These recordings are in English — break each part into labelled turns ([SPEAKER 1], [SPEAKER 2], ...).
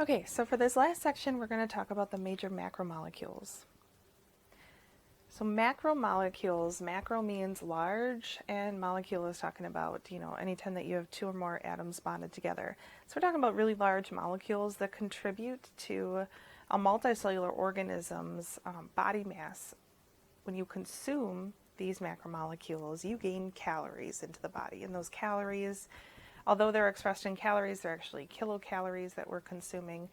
[SPEAKER 1] Okay, so for this last section, we're going to talk about the major macromolecules. So macromolecules, macro means large, and molecule is talking about, anytime that you have two or more atoms bonded together. So we're talking about really large molecules that contribute to a multicellular organism's body mass. When you consume these macromolecules, you gain calories into the body, and those calories, although they're expressed in calories, they're actually kilocalories that we're consuming.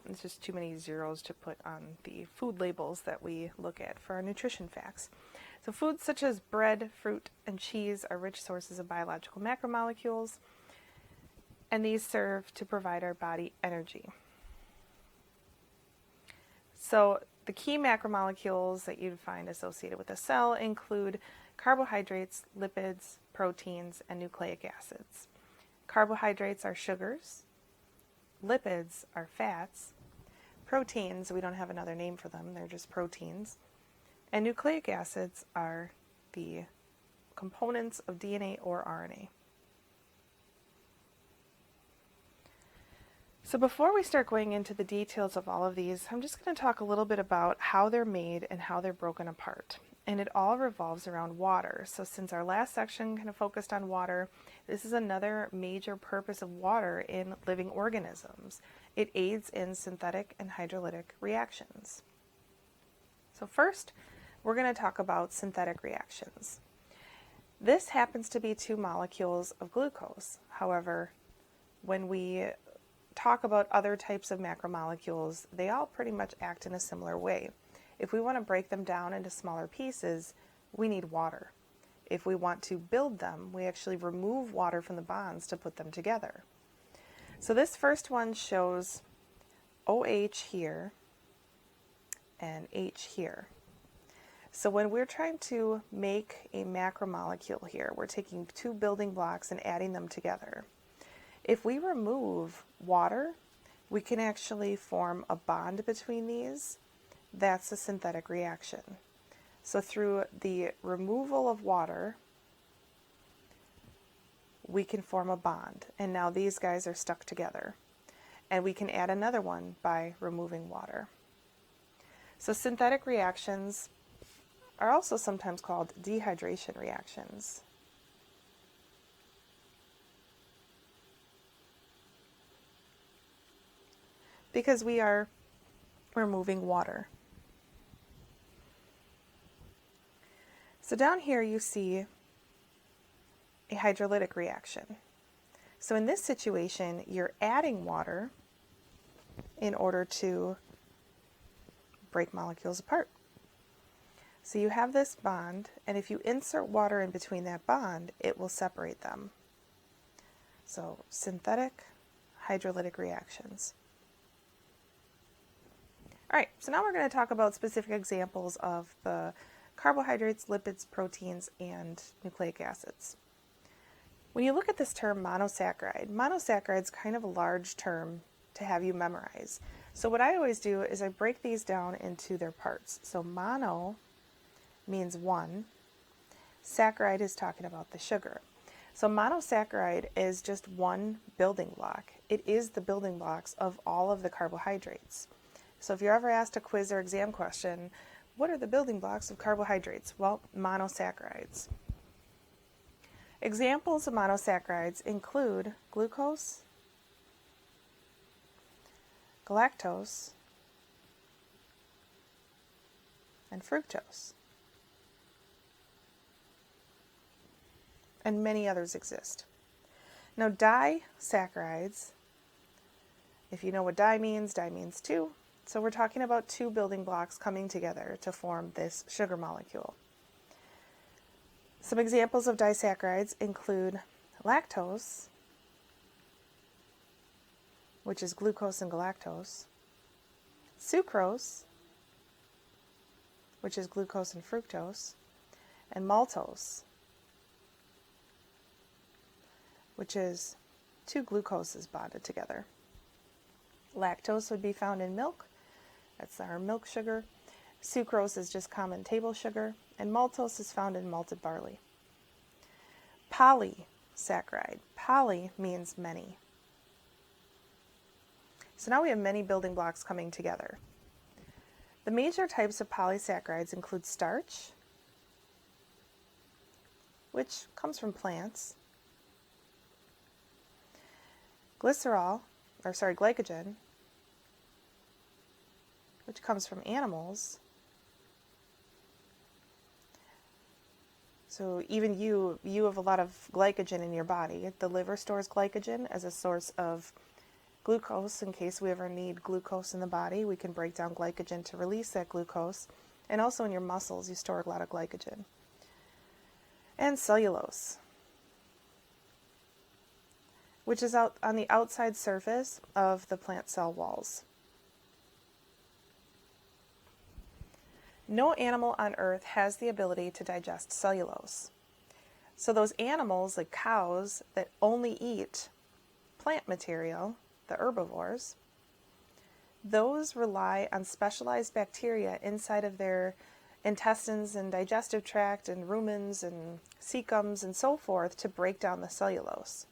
[SPEAKER 1] It's just too many zeros to put on the food labels that we look at for our nutrition facts. So foods such as bread, fruit, and cheese are rich sources of biological macromolecules, and these serve to provide our body energy. So the key macromolecules that you'd find associated with a cell include carbohydrates, lipids, proteins, and nucleic acids. Carbohydrates are sugars, lipids are fats, proteins, we don't have another name for them, they're just proteins, and nucleic acids are the components of DNA or RNA. So before we start going into the details of all of these, I'm just going to talk a little bit about how they're made and how they're broken apart. And it all revolves around water. So since our last section kind of focused on water, this is another major purpose of water in living organisms. It aids in synthetic and hydrolytic reactions. So first, we're going to talk about synthetic reactions. This happens to be two molecules of glucose. However, when we talk about other types of macromolecules, they all pretty much act in a similar way. If we want to break them down into smaller pieces, we need water. If we want to build them, we actually remove water from the bonds to put them together. So this first one shows OH here and H here. So when we're trying to make a macromolecule here, we're taking two building blocks and adding them together. If we remove water, we can actually form a bond between these. That's a synthetic reaction. So through the removal of water, we can form a bond. And now these guys are stuck together. And we can add another one by removing water. So synthetic reactions are also sometimes called dehydration reactions. Because we are removing water. So down here you see a hydrolytic reaction. So in this situation, you're adding water in order to break molecules apart. So you have this bond, and if you insert water in between that bond, it will separate them. So synthetic hydrolytic reactions. All right, so now we're going to talk about specific examples of the carbohydrates, lipids, proteins, and nucleic acids. When you look at this term monosaccharide is kind of a large term to have you memorize. So what I always do is I break these down into their parts. So mono means one. Saccharide is talking about the sugar. So monosaccharide is just one building block. It is the building blocks of all of the carbohydrates. So if you're ever asked a quiz or exam question, what are the building blocks of carbohydrates? Well, monosaccharides. Examples of monosaccharides include glucose, galactose, and fructose. And many others exist. Now disaccharides, if you know what di means two. So we're talking about two building blocks coming together to form this sugar molecule. Some examples of disaccharides include lactose, which is glucose and galactose, sucrose, which is glucose and fructose, and maltose, which is two glucoses bonded together. Lactose would be found in milk. That's our milk sugar. Sucrose is just common table sugar, and maltose is found in malted barley. Polysaccharide. Poly means many. So now we have many building blocks coming together. The major types of polysaccharides include starch, which comes from plants, glycogen, which comes from animals. So even you have a lot of glycogen in your body. The liver stores glycogen as a source of glucose in case we ever need glucose in the body. We can break down glycogen to release that glucose. And also in your muscles, you store a lot of glycogen. And cellulose, which is out on the outside surface of the plant cell walls. No animal on Earth has the ability to digest cellulose. So those animals, like cows, that only eat plant material, the herbivores, those rely on specialized bacteria inside of their intestines and digestive tract and rumens and cecums and so forth to break down the cellulose.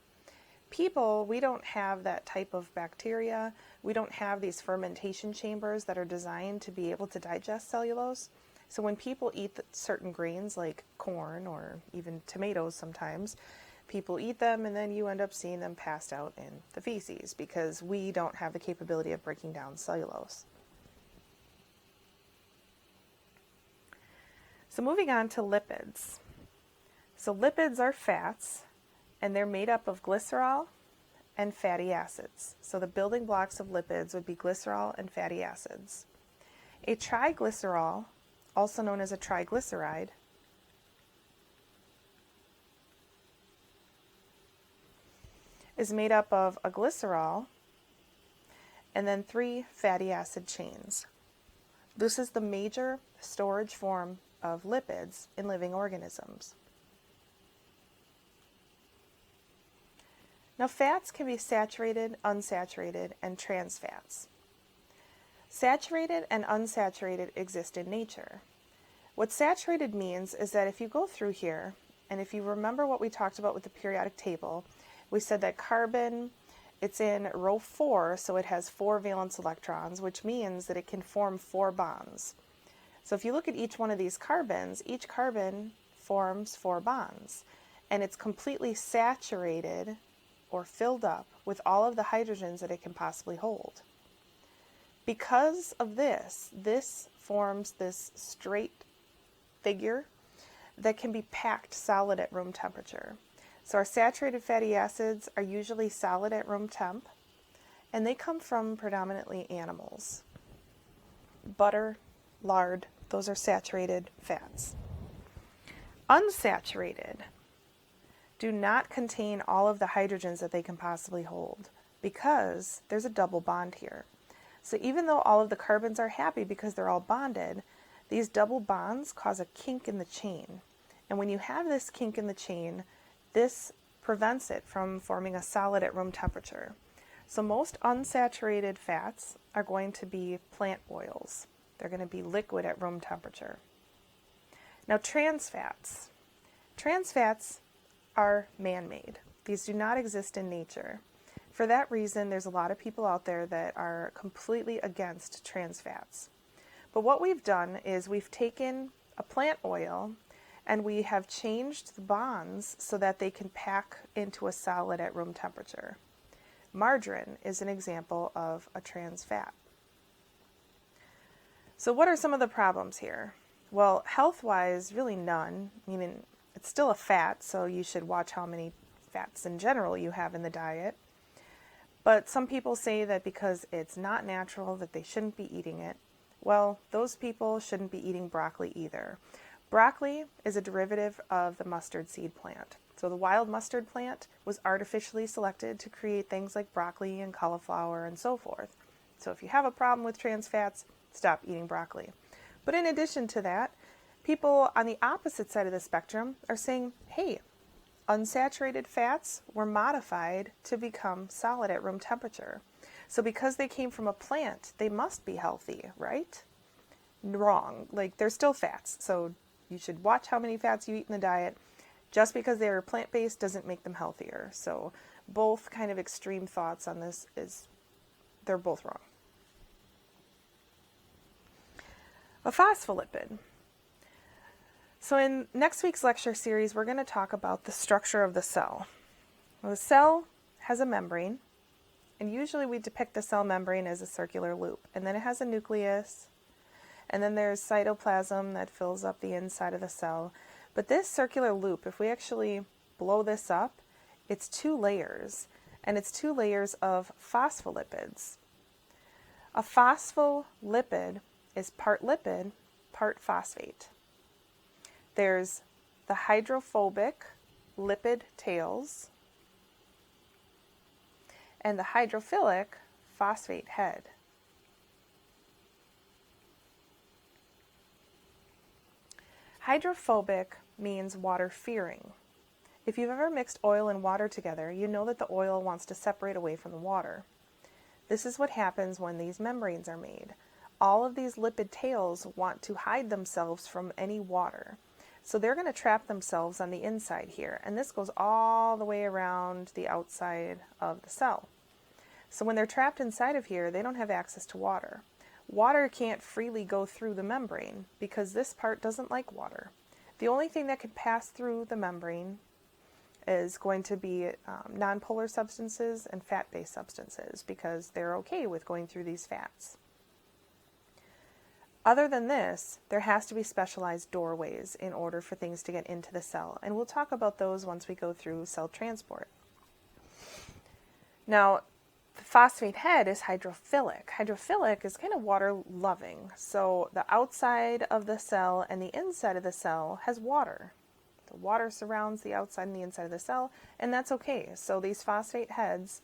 [SPEAKER 1] People, we don't have that type of bacteria. We don't have these fermentation chambers that are designed to be able to digest cellulose. So when people eat certain grains like corn or even tomatoes sometimes, people eat them and then you end up seeing them passed out in the feces because we don't have the capability of breaking down cellulose. So moving on to lipids. So lipids are fats, and they're made up of glycerol and fatty acids. So the building blocks of lipids would be glycerol and fatty acids. A triglycerol, also known as a triglyceride, is made up of a glycerol and then 3 fatty acid chains. This is the major storage form of lipids in living organisms. Now, fats can be saturated, unsaturated, and trans fats. Saturated and unsaturated exist in nature. What saturated means is that if you go through here, and if you remember what we talked about with the periodic table, we said that carbon, it's in row 4, so it has 4 valence electrons, which means that it can form 4 bonds. So if you look at each one of these carbons, each carbon forms 4 bonds, and it's completely saturated or filled up with all of the hydrogens that it can possibly hold. Because of this, this forms this straight figure that can be packed solid at room temperature. So our saturated fatty acids are usually solid at room temp, and they come from predominantly animals. Butter, lard, those are saturated fats. Unsaturated do not contain all of the hydrogens that they can possibly hold because there's a double bond here. So even though all of the carbons are happy because they're all bonded, these double bonds cause a kink in the chain. And when you have this kink in the chain, this prevents it from forming a solid at room temperature. So most unsaturated fats are going to be plant oils. They're going to be liquid at room temperature. Now trans fats. Trans fats are man-made. These do not exist in nature. For that reason, there's a lot of people out there that are completely against trans fats. But what we've done is we've taken a plant oil and we have changed the bonds so that they can pack into a solid at room temperature. Margarine is an example of a trans fat. So what are some of the problems here? Well, health-wise, really none. Meaning it's still a fat, so you should watch how many fats in general you have in the diet. But some people say that because it's not natural that they shouldn't be eating it. Well, those people shouldn't be eating broccoli either. Broccoli is a derivative of the mustard seed plant. So the wild mustard plant was artificially selected to create things like broccoli and cauliflower and so forth. So if you have a problem with trans fats, stop eating broccoli. But in addition to that, people on the opposite side of the spectrum are saying, hey, unsaturated fats were modified to become solid at room temperature. So because they came from a plant, they must be healthy, right? Wrong. Like, they're still fats. So you should watch how many fats you eat in the diet. Just because they are plant-based doesn't make them healthier. So both kind of extreme thoughts on this is They're both wrong. A phospholipid. So in next week's lecture series, we're going to talk about the structure of the cell. Well, the cell has a membrane, and usually we depict the cell membrane as a circular loop. And then it has a nucleus, and then there's cytoplasm that fills up the inside of the cell. But this circular loop, if we actually blow this up, it's 2 layers, and it's 2 layers of phospholipids. A phospholipid is part lipid, part phosphate. There's the hydrophobic lipid tails and the hydrophilic phosphate head. Hydrophobic means water-fearing. If you've ever mixed oil and water together, you know that the oil wants to separate away from the water. This is what happens when these membranes are made. All of these lipid tails want to hide themselves from any water. So they're going to trap themselves on the inside here, and this goes all the way around the outside of the cell. So when they're trapped inside of here, they don't have access to water. Water can't freely go through the membrane because this part doesn't like water. The only thing that can pass through the membrane is going to be nonpolar substances and fat-based substances because they're okay with going through these fats. Other than this, there has to be specialized doorways in order for things to get into the cell, and we'll talk about those once we go through cell transport. Now, the phosphate head is hydrophilic. Hydrophilic is kind of water-loving, so the outside of the cell and the inside of the cell has water. The water surrounds the outside and the inside of the cell, and that's okay. So these phosphate heads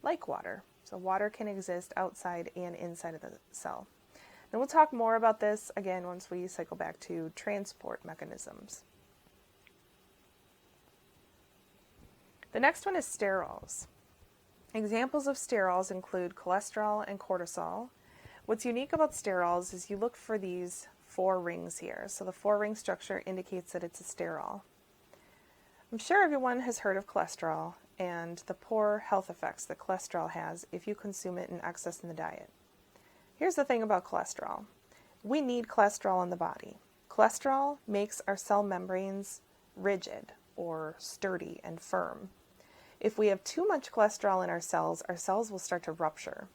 [SPEAKER 1] like water, so water can exist outside and inside of the cell. And we'll talk more about this again once we cycle back to transport mechanisms. The next one is sterols. Examples of sterols include cholesterol and cortisol. What's unique about sterols is you look for these 4 rings here. So the 4-ring structure indicates that it's a sterol. I'm sure everyone has heard of cholesterol and the poor health effects that cholesterol has if you consume it in excess in the diet. Here's the thing about cholesterol. We need cholesterol in the body. Cholesterol makes our cell membranes rigid or sturdy and firm. If we have too much cholesterol in our cells will start to rupture.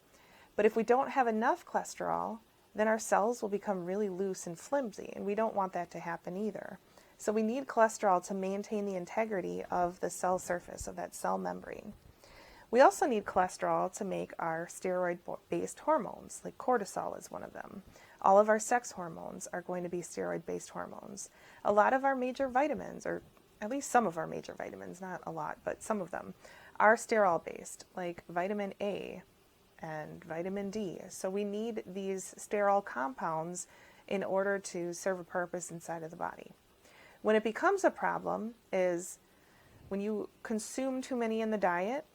[SPEAKER 1] But if we don't have enough cholesterol, then our cells will become really loose and flimsy, and we don't want that to happen either. So we need cholesterol to maintain the integrity of the cell surface, of that cell membrane. We also need cholesterol to make our steroid-based hormones, like cortisol is one of them. All of our sex hormones are going to be steroid-based hormones. A lot of our major vitamins, or at least some of our major vitamins, not a lot, but some of them, are sterol-based, like vitamin A and vitamin D. So we need these sterol compounds in order to serve a purpose inside of the body. When it becomes a problem is when you consume too many in the diet,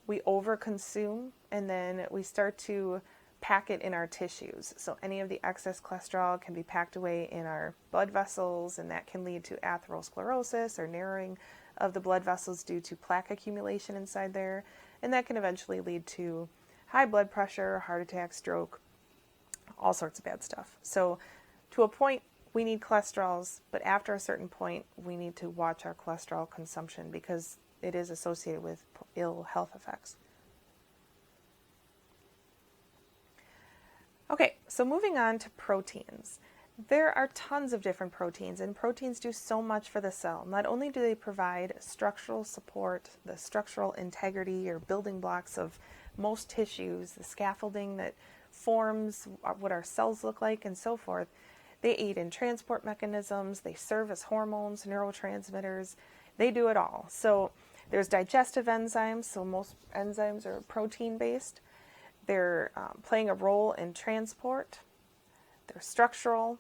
[SPEAKER 1] we overconsume, and then we start to pack it in our tissues. So any of the excess cholesterol can be packed away in our blood vessels, and that can lead to atherosclerosis or narrowing of the blood vessels due to plaque accumulation inside there, and that can eventually lead to high blood pressure, heart attack, stroke, all sorts of bad stuff. So to a point, we need cholesterols, but after a certain point, we need to watch our cholesterol consumption because it is associated with ill health effects. Okay, so moving on to proteins. There are tons of different proteins, and proteins do so much for the cell. Not only do they provide structural support, the structural integrity or building blocks of most tissues, the scaffolding that forms what our cells look like and so forth, they aid in transport mechanisms, they serve as hormones, neurotransmitters, they do it all. So there's digestive enzymes, so most enzymes are protein-based. They're playing a role in transport. They're structural.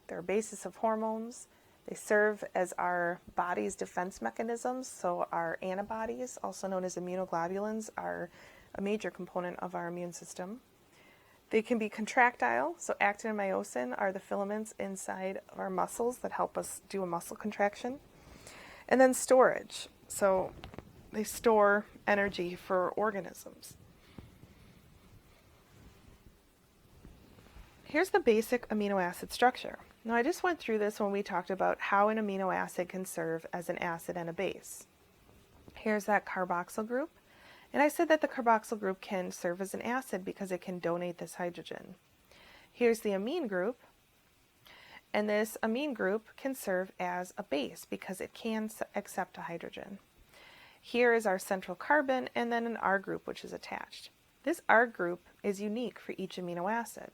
[SPEAKER 1] They're a basis of hormones. They serve as our body's defense mechanisms, so our antibodies, also known as immunoglobulins, are a major component of our immune system. They can be contractile, so actin and myosin are the filaments inside of our muscles that help us do a muscle contraction. And then storage, so they store energy for organisms. Here's the basic amino acid structure. Now I just went through this when we talked about how an amino acid can serve as an acid and a base. Here's that carboxyl group, and I said that the carboxyl group can serve as an acid because it can donate this hydrogen. Here's the amine group, and this amine group can serve as a base because it can accept a hydrogen. Here is our central carbon and then an R group which is attached. This R group is unique for each amino acid.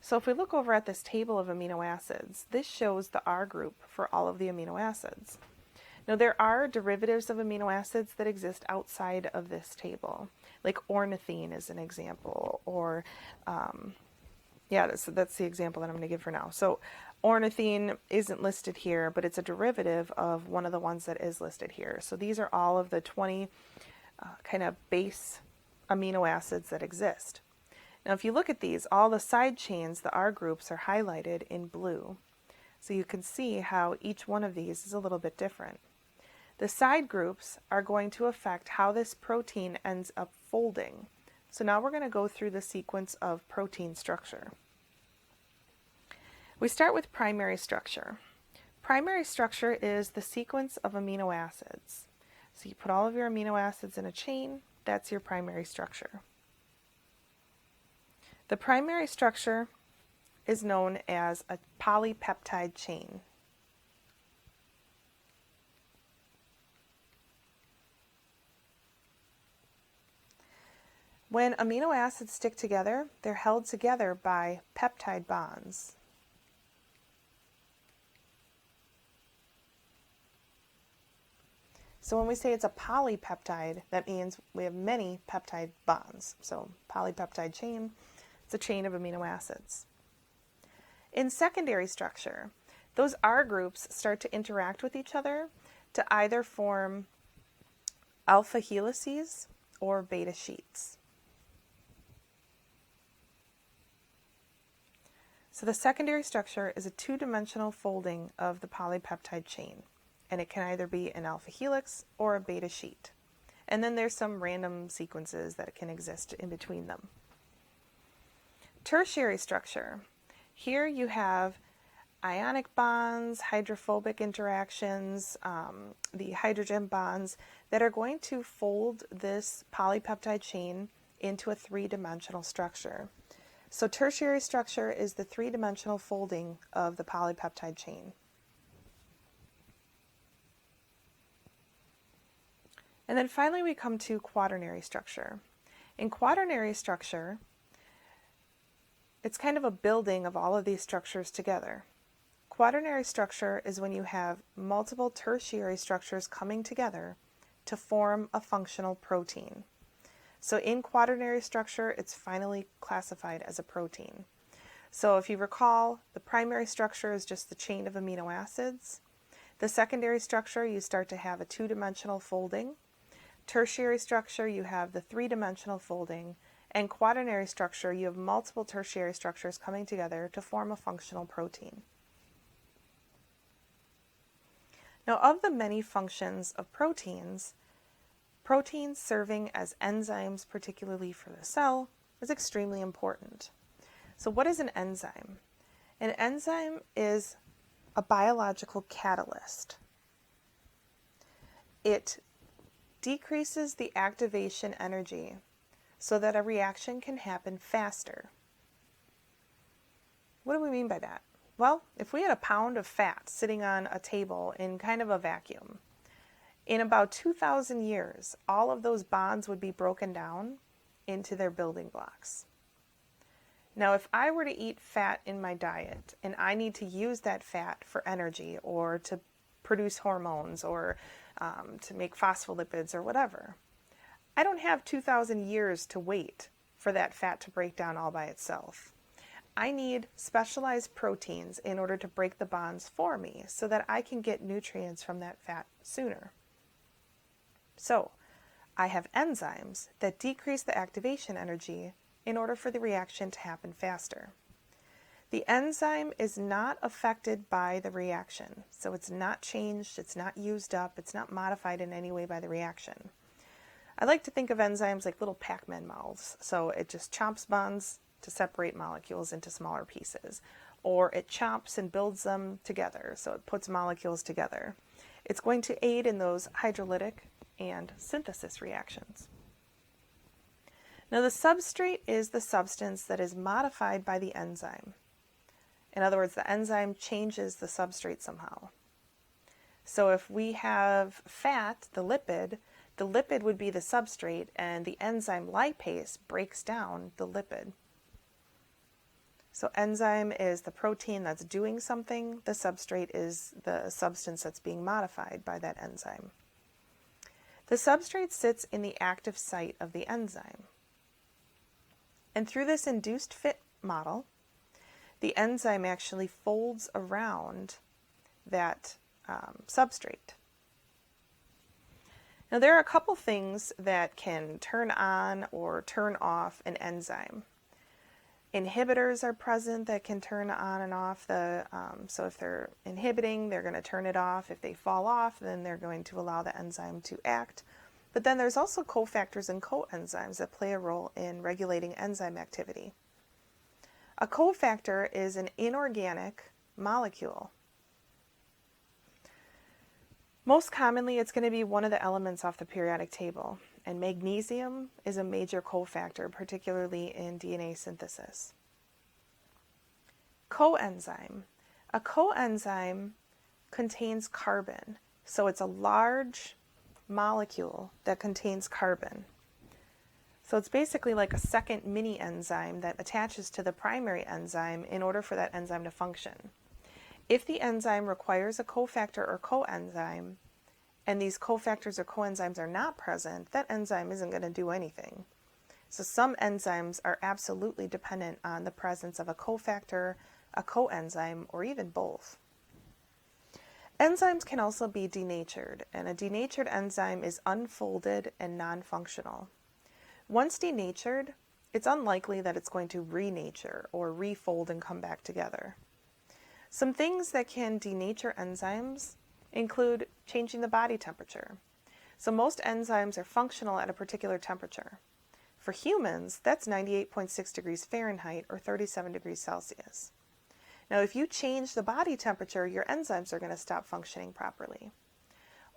[SPEAKER 1] So if we look over at this table of amino acids, this shows the R group for all of the amino acids. Now there are derivatives of amino acids that exist outside of this table, like ornithine is an example, or that's the example that I'm going to give for now. So ornithine isn't listed here, but it's a derivative of one of the ones that is listed here. So these are all of the 20 kind of base amino acids that exist. Now if you look at these, all the side chains, the R groups, are highlighted in blue. So you can see how each one of these is a little bit different. The side groups are going to affect how this protein ends up folding. So now we're going to go through the sequence of protein structure. We start with primary structure. Primary structure is the sequence of amino acids. So you put all of your amino acids in a chain, that's your primary structure. The primary structure is known as a polypeptide chain. When amino acids stick together, they're held together by peptide bonds. So when we say it's a polypeptide, that means we have many peptide bonds. So polypeptide chain, it's a chain of amino acids. In secondary structure, those R groups start to interact with each other to either form alpha helices or beta sheets. So the secondary structure is a two-dimensional folding of the polypeptide chain, and it can either be an alpha helix or a beta sheet. And then there's some random sequences that can exist in between them. Tertiary structure. Here you have ionic bonds, hydrophobic interactions, the hydrogen bonds that are going to fold this polypeptide chain into a three-dimensional structure. So tertiary structure is the three-dimensional folding of the polypeptide chain. And then finally we come to quaternary structure. In quaternary structure, it's kind of a building of all of these structures together. Quaternary structure is when you have multiple tertiary structures coming together to form a functional protein. So in quaternary structure, it's finally classified as a protein. So if you recall, the primary structure is just the chain of amino acids. The secondary structure, you start to have a two-dimensional folding. Tertiary structure, you have the three-dimensional folding. And quaternary structure, you have multiple tertiary structures coming together to form a functional protein. Now, of the many functions of proteins serving as enzymes, particularly for the cell, is extremely important. So what is an enzyme? An enzyme is a biological catalyst. It decreases the activation energy so that a reaction can happen faster. What do we mean by that? Well, if we had a pound of fat sitting on a table in kind of a vacuum, in about 2,000 years, all of those bonds would be broken down into their building blocks. Now, if I were to eat fat in my diet and I need to use that fat for energy or to produce hormones or to make phospholipids or whatever, I don't have 2,000 years to wait for that fat to break down all by itself. I need specialized proteins in order to break the bonds for me so that I can get nutrients from that fat sooner. So, I have enzymes that decrease the activation energy in order for the reaction to happen faster. The enzyme is not affected by the reaction, so it's not changed, it's not used up, it's not modified in any way by the reaction. I like to think of enzymes like little Pac-Man mouths, so it just chomps bonds to separate molecules into smaller pieces, or it chops and builds them together, so it puts molecules together. It's going to aid in those hydrolytic and synthesis reactions. Now, the substrate is the substance that is modified by the enzyme. In other words, the enzyme changes the substrate somehow. So if we have fat, the lipid would be the substrate, and the enzyme lipase breaks down the lipid. So enzyme is the protein that's doing something. The substrate is the substance that's being modified by that enzyme. The substrate sits in the active site of the enzyme. And through this induced fit model, the enzyme actually folds around that substrate. Now, there are a couple things that can turn on or turn off an enzyme. Inhibitors are present that can turn on and off so if they're inhibiting, they're going to turn it off. If they fall off, then they're going to allow the enzyme to act. But then there's also cofactors and coenzymes that play a role in regulating enzyme activity. A cofactor is an inorganic molecule. Most commonly, it's going to be one of the elements off the periodic table, and magnesium is a major cofactor, particularly in DNA synthesis. Coenzyme. A coenzyme contains carbon, so it's a large molecule that contains carbon. So it's basically like a second mini enzyme that attaches to the primary enzyme in order for that enzyme to function. If the enzyme requires a cofactor or coenzyme, and these cofactors or coenzymes are not present, that enzyme isn't going to do anything. So some enzymes are absolutely dependent on the presence of a cofactor, a coenzyme, or even both. Enzymes can also be denatured, and a denatured enzyme is unfolded and non-functional. Once denatured, it's unlikely that it's going to renature or refold and come back together. Some things that can denature enzymes include changing the body temperature. So most enzymes are functional at a particular temperature. For humans, that's 98.6 degrees Fahrenheit or 37 degrees Celsius. Now, if you change the body temperature, your enzymes are going to stop functioning properly.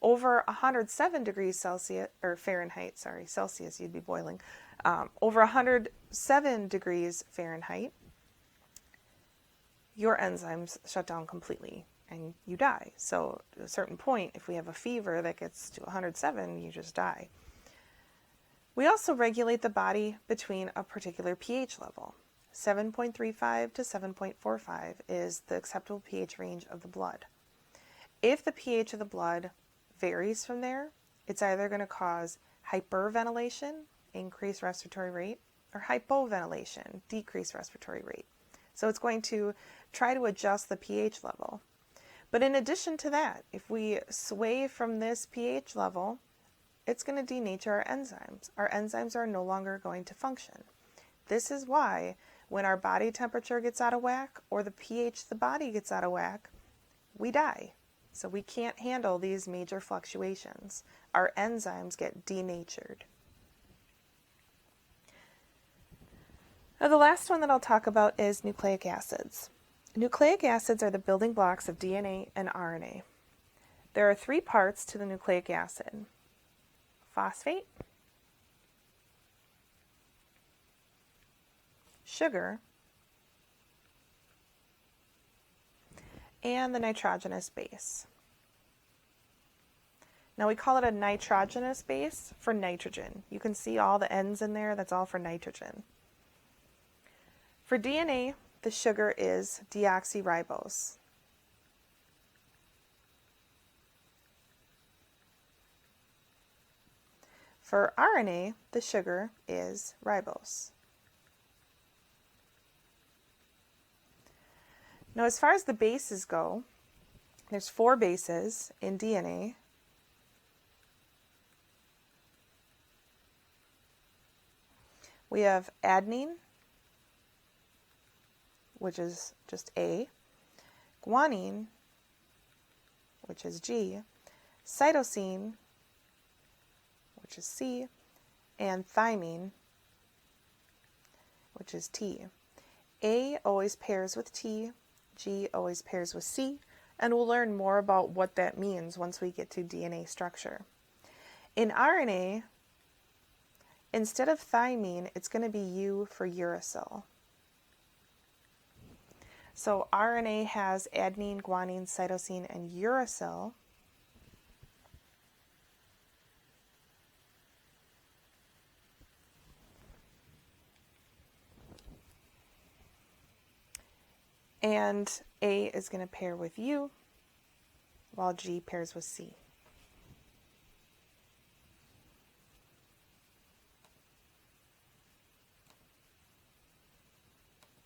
[SPEAKER 1] Over 107 degrees Celsius, or Fahrenheit, sorry, Celsius, you'd be boiling. Over 107 degrees Fahrenheit, your enzymes shut down completely and you die. So at a certain point, if we have a fever that gets to 107, you just die. We also regulate the body between a particular pH level. 7.35 to 7.45 is the acceptable pH range of the blood. If the pH of the blood varies from there, it's either going to cause hyperventilation, increased respiratory rate, or hypoventilation, decreased respiratory rate. So it's going to try to adjust the pH level. But in addition to that, if we sway from this pH level, it's going to denature our enzymes. Our enzymes are no longer going to function. This is why when our body temperature gets out of whack or the pH of the body gets out of whack, we die. So we can't handle these major fluctuations. Our enzymes get denatured. Now, the last one that I'll talk about is nucleic acids. Nucleic acids are the building blocks of DNA and RNA. There are three parts to the nucleic acid: phosphate, sugar, and the nitrogenous base. Now we call it a nitrogenous base for nitrogen. You can see all the N's in there, that's all for nitrogen. For DNA, the sugar is deoxyribose. For RNA, the sugar is ribose. Now, as far as the bases go, there's 4 bases in DNA. We have adenine, which is just A, guanine, which is G, cytosine, which is C, and thymine, which is T. A always pairs with T, G always pairs with C, and we'll learn more about what that means once we get to DNA structure. In RNA, instead of thymine, it's going to be U for uracil. So RNA has adenine, guanine, cytosine, and uracil. And A is going to pair with U, while G pairs with C.